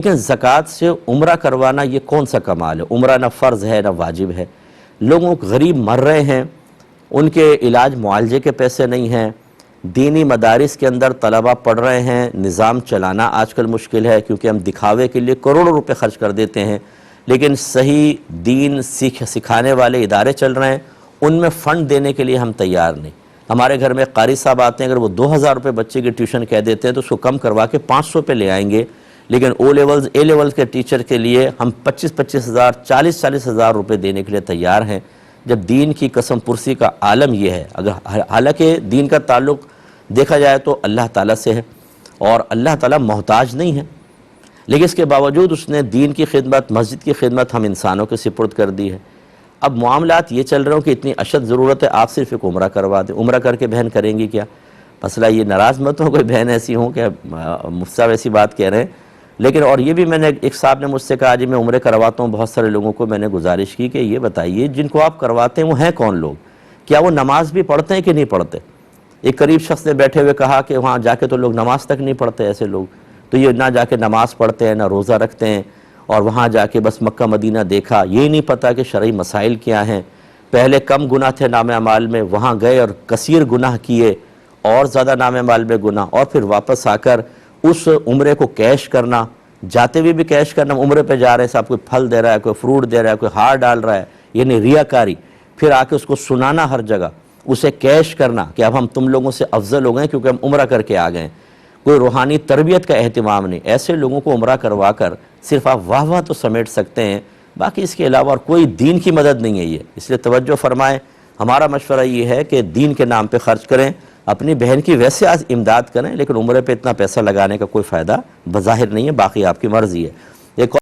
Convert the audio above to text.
लेकिन ज़कात से उम्रा करवाना ये कौन सा कमाल है। उम्रा ना फ़र्ज़ है ना वाजिब है। लोगों गरीब मर रहे हैं, उनके इलाज मुआलजे के पैसे नहीं हैं। दीनी मदारिस के अंदर तलबा पढ़ रहे हैं, निज़ाम चलाना आजकल मुश्किल है क्योंकि हम दिखावे के लिए करोड़ों रुपए खर्च कर देते हैं, लेकिन सही दीन सिखाने वाले इदारे चल रहे हैं, उनमें फ़ंड देने के लिए हम तैयार नहीं। हमारे घर में कारी साहब आते हैं, अगर वो 2000 रुपये बच्चे की ट्यूशन कह देते हैं तो उसको कम करवा के 500 पे ले आएंगे, लेकिन ओ लेवल्स ए लेवल्स के टीचर के लिए हम 25-25 हज़ार 40-40 हज़ार रुपये देने के लिए तैयार हैं। जब दीन की कसम पुरसी का आलम यह है, अगर हालांकि दीन का ताल्लुक़ देखा जाए तो अल्लाह ताला से है और अल्लाह ताला मोहताज नहीं है, लेकिन इसके बावजूद उसने दीन की खिदमत, मस्जिद की खिदमत हम इंसानों के सिपुर्द कर दी है। अब मामलात ये चल रहे हो कि इतनी अशद ज़रूरत है, आप सिर्फ एक उम्रा करवा दें। उम्रा करके बहन करेंगी क्या? मसला ये, नाराज़ मत हो कोई बहन ऐसी हो कि मुफ्ती साहब ऐसी बात कह रहे हैं, लेकिन और ये भी मैंने, एक साहब ने मुझसे कहा जी मैं उम्रे करवाता हूँ, बहुत सारे लोगों को मैंने गुजारिश की कि ये बताइए जिनको आप करवाते हैं वो हैं कौन लोग, क्या वो नमाज भी पढ़ते हैं कि नहीं पढ़ते? एक करीब शख्स ने बैठे हुए कहा कि वहाँ जाके तो लोग नमाज तक नहीं पढ़ते, ऐसे लोग तो ये ना जाके नमाज पढ़ते हैं ना रोज़ा रखते हैं, और वहाँ जाके बस मक्का मदीना देखा, ये नहीं पता कि शरई मसाइल क्या हैं। पहले कम गुनाह थे नाम अमाल में, वहाँ गए और कसीर गुनाह किए, और ज़्यादा नाम अमाल में गुनाह, और फिर वापस आकर उस उम्रे को कैश करना, जाते हुए भी कैश करना, उम्रे पे जा रहे हैं साहब, कोई फल दे रहा है, कोई फ्रूट दे रहा है, कोई हार डाल रहा है, यानी रियाकारी, फिर आके उसको सुनाना हर जगह, उसे कैश करना कि अब हम तुम लोगों से अफजल हो गए क्योंकि हम उम्रा करके आ गए। कोई रूहानी तरबियत का एहतिमाम नहीं। ऐसे लोगों को उम्रा करवा कर सिर्फ आप वाह वाह तो समेट सकते हैं, बाकी इसके अलावा और कोई दीन की मदद नहीं है ये। इसलिए तवज्जो फरमाएं, हमारा मशवरा ये है कि दीन के नाम पे खर्च करें, अपनी बहन की वैसे आज इमदाद करें, लेकिन उम्रे पे इतना पैसा लगाने का कोई फ़ायदा बज़ाहिर नहीं है, बाकी आपकी मर्ज़ी है। एक